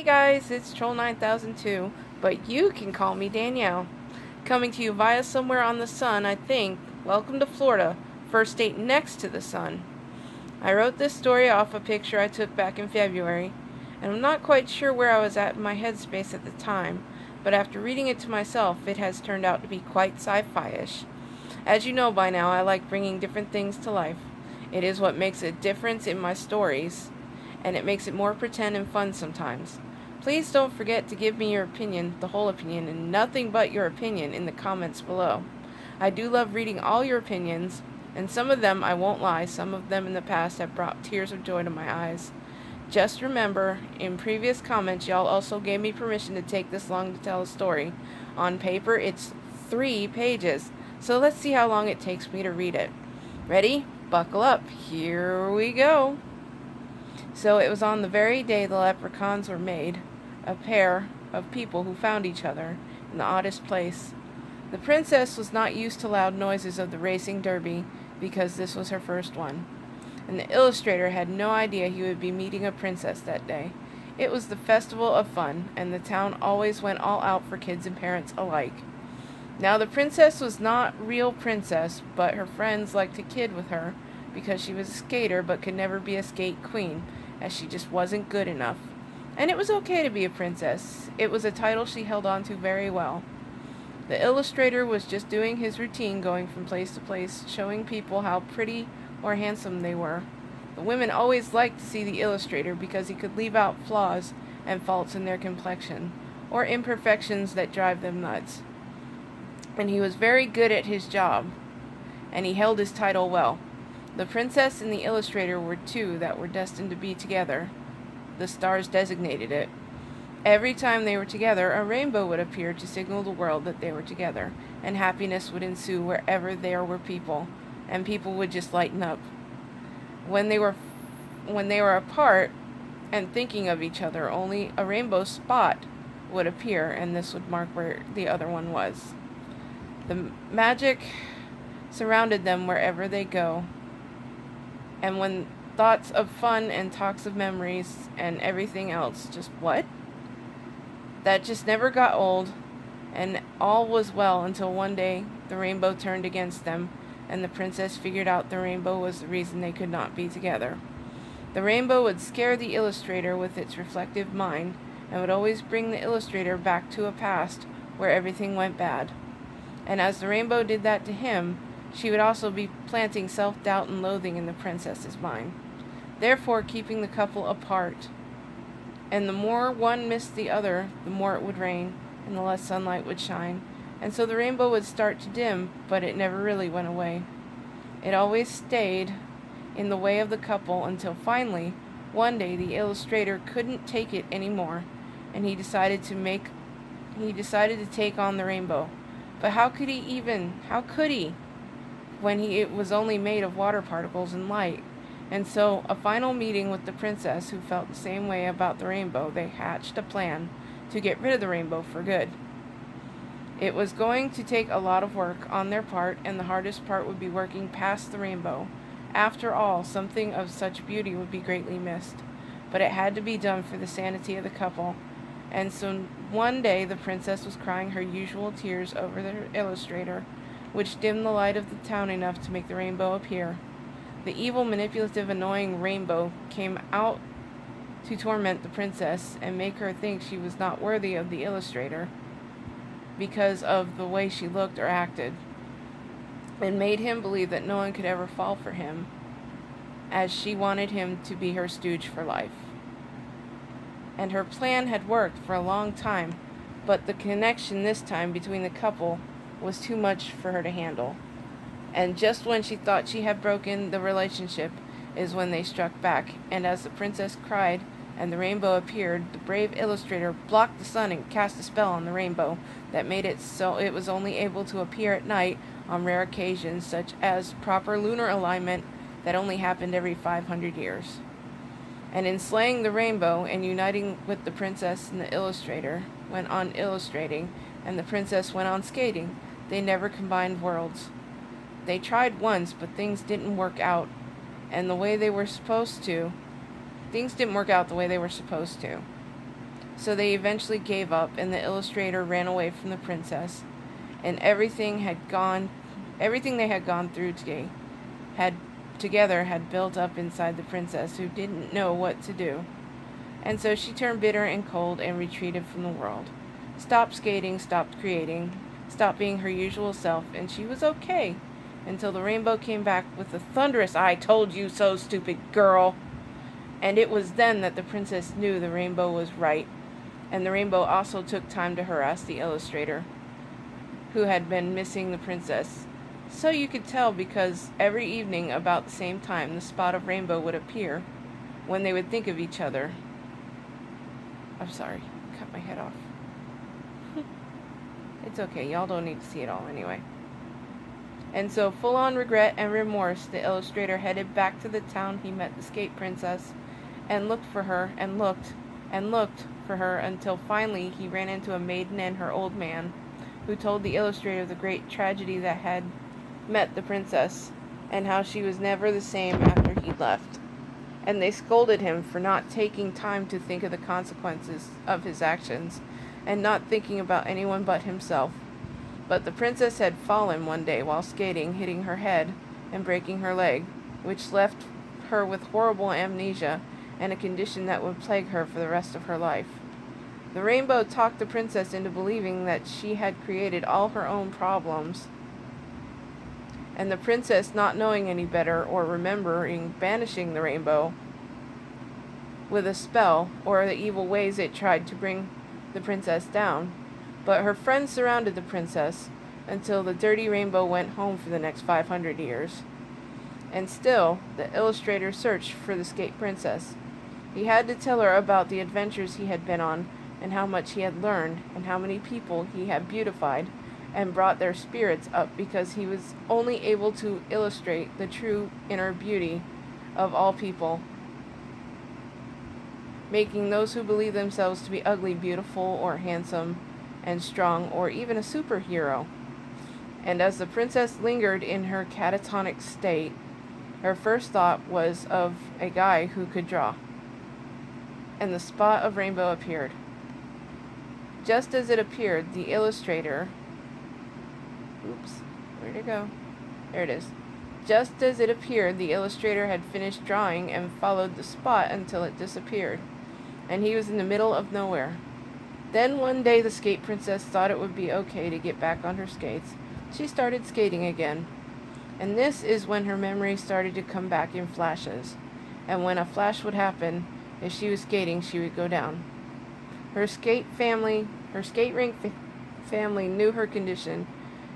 Hey guys, it's Troll 9002, but you can call me Danielle. Coming to you via somewhere on the sun, I think. Welcome to Florida, first state next to the sun. I wrote this story off a picture I took back in February, and I'm not quite sure where I was at in my headspace at the time, but after reading it to myself, it has turned out to be quite sci-fi-ish. As you know by now, I like bringing different things to life. It is what makes a difference in my stories, and it makes it more pretend and fun sometimes. Please don't forget to give me your opinion, the whole opinion, and nothing but your opinion in the comments below. I do love reading all your opinions, and some of them, I won't lie, some of them in the past have brought tears of joy to my eyes. Just remember, in previous comments, y'all also gave me permission to take this long to tell a story. On paper, it's 3 pages, so let's see how long it takes me to read it. Ready? Buckle up. Here we go. So it was on the very day the leprechauns were made, a pair of people who found each other in the oddest place. The princess was not used to loud noises of the racing derby because this was her first one, and the illustrator had no idea he would be meeting a princess that day. It was the festival of fun, and the town always went all out for kids and parents alike. Now the princess was not real princess, but her friends liked to kid with her because she was a skater but could never be a skate queen, as she just wasn't good enough. And it was okay to be a princess. It was a title she held on to very well. The illustrator was just doing his routine, going from place to place, showing people how pretty or handsome they were. The women always liked to see the illustrator because he could leave out flaws and faults in their complexion, or imperfections that drive them nuts. And he was very good at his job, and he held his title well. The princess and the illustrator were two that were destined to be together. The stars designated it. Every time they were together, a rainbow would appear to signal the world that they were together, and happiness would ensue wherever there were people, and people would just lighten up. When they were apart and thinking of each other, only a rainbow spot would appear, and this would mark where the other one was. The magic surrounded them wherever they go. And when thoughts of fun and talks of memories and everything else, that just never got old, and all was well until one day the rainbow turned against them, and the princess figured out the rainbow was the reason they could not be together. The rainbow would scare the illustrator with its reflective mind, and would always bring the illustrator back to a past where everything went bad. And as the rainbow did that to him, she would also be planting self-doubt and loathing in the princess's mind, therefore keeping the couple apart. And the more one missed the other, the more it would rain, and the less sunlight would shine. And so the rainbow would start to dim, but it never really went away. It always stayed in the way of the couple until finally, one day, the illustrator couldn't take it anymore, and he decided to take on the rainbow. But how could he, when it was only made of water particles and light? And so, a final meeting with the princess, who felt the same way about the rainbow, they hatched a plan to get rid of the rainbow for good. It was going to take a lot of work on their part, and the hardest part would be working past the rainbow. After all, something of such beauty would be greatly missed. But it had to be done for the sanity of the couple. And so one day the princess was crying her usual tears over the illustrator, which dimmed the light of the town enough to make the rainbow appear. The evil, manipulative, annoying rainbow came out to torment the princess and make her think she was not worthy of the illustrator because of the way she looked or acted, and made him believe that no one could ever fall for him, as she wanted him to be her stooge for life. And her plan had worked for a long time, but the connection this time between the couple was too much for her to handle. And just when she thought she had broken the relationship is when they struck back, and as the princess cried and the rainbow appeared, the brave illustrator blocked the sun and cast a spell on the rainbow that made it so it was only able to appear at night on rare occasions, such as proper lunar alignment that only happened every 500 years. And in slaying the rainbow and uniting with the princess and the illustrator went on illustrating, and the princess went on skating, they never combined worlds. They tried once, but things didn't work out, and the way they were supposed to. Things didn't work out the way they were supposed to. So they eventually gave up, and the illustrator ran away from the princess, and everything they had gone through together had built up inside the princess, who didn't know what to do. And so she turned bitter and cold and retreated from the world. Stopped skating, stopped creating, stopped being her usual self, and she was okay until the rainbow came back with a thunderous "I told you so, stupid girl." And it was then that the princess knew the rainbow was right, and the rainbow also took time to harass the illustrator, who had been missing the princess. So you could tell, because every evening about the same time the spot of rainbow would appear when they would think of each other. I'm sorry, cut my head off. It's okay, y'all don't need to see it all anyway. And so, full on regret and remorse, the illustrator headed back to the town he met the skate princess, and looked for her, and looked for her, until finally he ran into a maiden and her old man, who told the illustrator the great tragedy that had met the princess, and how she was never the same after he left. And they scolded him for not taking time to think of the consequences of his actions, and not thinking about anyone but himself. But the princess had fallen one day while skating, hitting her head and breaking her leg, which left her with horrible amnesia and a condition that would plague her for the rest of her life. The rainbow talked the princess into believing that she had created all her own problems, and the princess, not knowing any better or remembering banishing the rainbow with a spell or the evil ways it tried to bring the princess down. But her friends surrounded the princess until the dirty rainbow went home for the next 500 years. And still, the illustrator searched for the skate princess. He had to tell her about the adventures he had been on, and how much he had learned, and how many people he had beautified and brought their spirits up, because he was only able to illustrate the true inner beauty of all people, making those who believe themselves to be ugly beautiful, or handsome and strong, or even a superhero. And as the princess lingered in her catatonic state, her first thought was of a guy who could draw. And the spot of rainbow appeared. Just as it appeared, the illustrator... Oops, where'd it go? There it is. Just as it appeared, the illustrator had finished drawing and followed the spot until it disappeared, and he was in the middle of nowhere. Then one day the skate princess thought it would be okay to get back on her skates. She started skating again. And this is when her memory started to come back in flashes. And when a flash would happen, if she was skating, she would go down. Her skate rink family knew her condition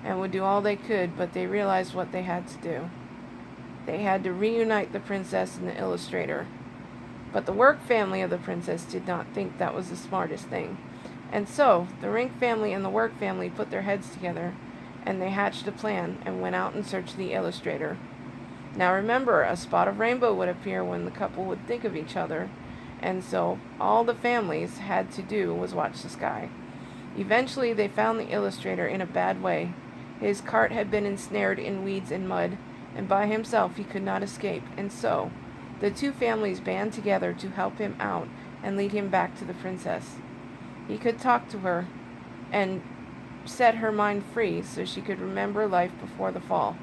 and would do all they could, but they realized what they had to do. They had to reunite the princess and the illustrator. But the work family of the princess did not think that was the smartest thing. And so, the rink family and the work family put their heads together, and they hatched a plan and went out and searched the illustrator. Now remember, a spot of rainbow would appear when the couple would think of each other, and so all the families had to do was watch the sky. Eventually, they found the illustrator in a bad way. His cart had been ensnared in weeds and mud, and by himself he could not escape, and so the two families band together to help him out and lead him back to the princess. He could talk to her and set her mind free so she could remember life before the fall.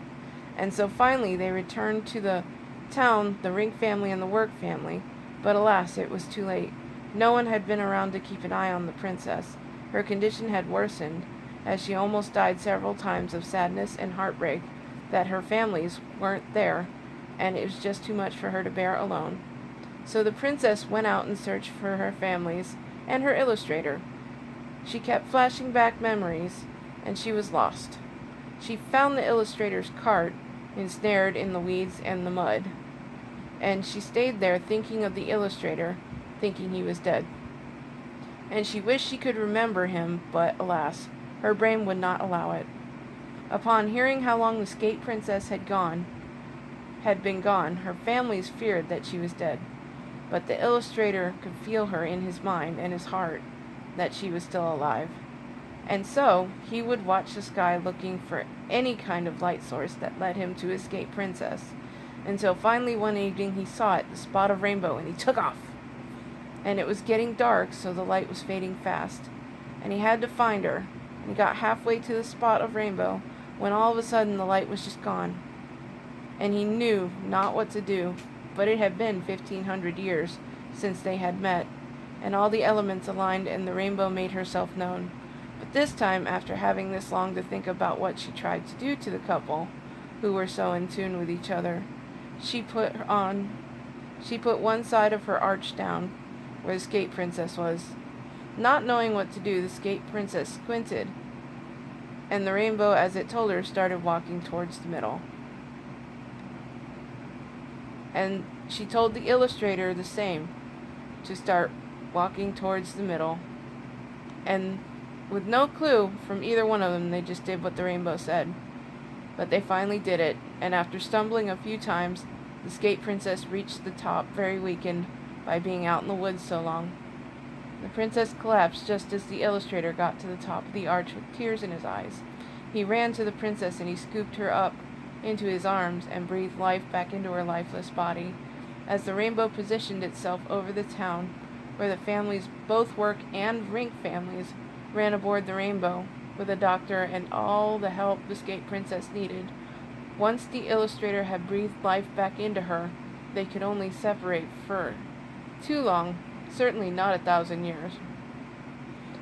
And so finally they returned to the town, the rink family and the work family, but alas, it was too late. No one had been around to keep an eye on the princess. Her condition had worsened, as she almost died several times of sadness and heartbreak that her families weren't there, and it was just too much for her to bear alone. So the princess went out and searched for her families and her illustrator. She kept flashing back memories, and she was lost. She found the illustrator's cart ensnared in the weeds and the mud, and she stayed there thinking of the illustrator, thinking he was dead. And she wished she could remember him, but alas, her brain would not allow it. Upon hearing how long the skate princess had been gone, her families feared that she was dead. But the illustrator could feel her in his mind and his heart, that she was still alive. And so, he would watch the sky looking for any kind of light source that led him to his skate princess, until finally one evening he saw it, the spot of rainbow, and he took off. and it was getting dark, so the light was fading fast. And he had to find her, and he got halfway to the spot of rainbow when all of a sudden the light was just gone. And he knew not what to do, but it had been 1,500 years since they had met, and all the elements aligned and the rainbow made herself known. But this time, after having this long to think about what she tried to do to the couple, who were so in tune with each other, she put one side of her arch down, where the Skate Princess was. Not knowing what to do, the Skate Princess squinted, and the rainbow, as it told her, started walking towards the middle. And she told the illustrator the same, to start walking towards the middle. And with no clue from either one of them, they just did what the rainbow said. But they finally did it, and after stumbling a few times, the Skate Princess reached the top, very weakened by being out in the woods so long. The princess collapsed just as the illustrator got to the top of the arch with tears in his eyes. He ran to the princess and he scooped her up into his arms and breathed life back into her lifeless body. As the rainbow positioned itself over the town, where the families, both work and rink families, ran aboard the rainbow with a doctor and all the help the Skate Princess needed. Once the illustrator had breathed life back into her, they could only separate for too long, certainly not 1,000 years.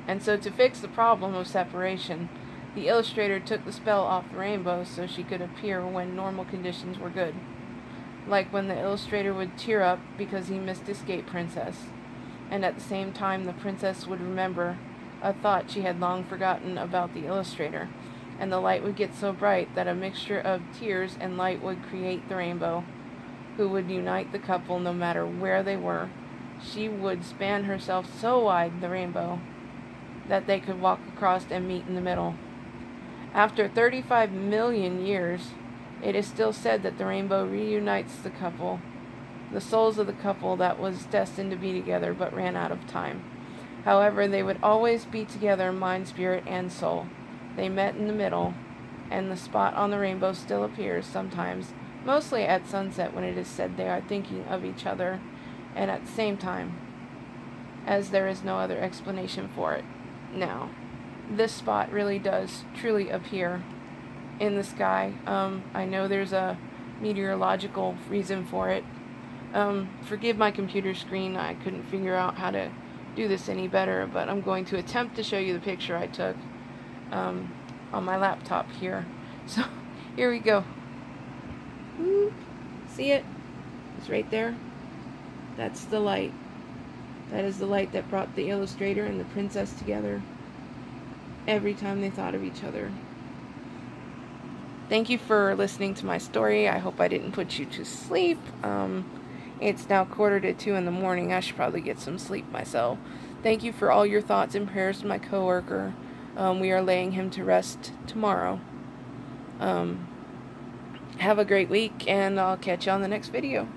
And so to fix the problem of separation, the illustrator took the spell off the rainbow so she could appear when normal conditions were good. Like when the illustrator would tear up because he missed his Skate Princess, and at the same time the princess would remember a thought she had long forgotten about the illustrator, and the light would get so bright that a mixture of tears and light would create the rainbow, who would unite the couple no matter where they were. She would span herself so wide, the rainbow, that they could walk across and meet in the middle. After 35 million years, it is still said that the rainbow reunites the couple, the souls of the couple that was destined to be together but ran out of time. However, they would always be together, mind, spirit, and soul. They met in the middle, and the spot on the rainbow still appears sometimes, mostly at sunset when it is said they are thinking of each other, and at the same time, as there is no other explanation for it. Now, this spot really does truly appear in the sky. I know there's a meteorological reason for it. Forgive my computer screen, I couldn't figure out how to do this any better, but I'm going to attempt to show you the picture I took on my laptop here. So, here we go. Ooh, see it? It's right there. That's the light. That is the light that brought the illustrator and the princess together every time they thought of each other. Thank you for listening to my story. I hope I didn't put you to sleep. It's now 1:45 in the morning. I should probably get some sleep myself. Thank you for all your thoughts and prayers to my coworker. We are laying him to rest tomorrow. Have a great week, and I'll catch you on the next video.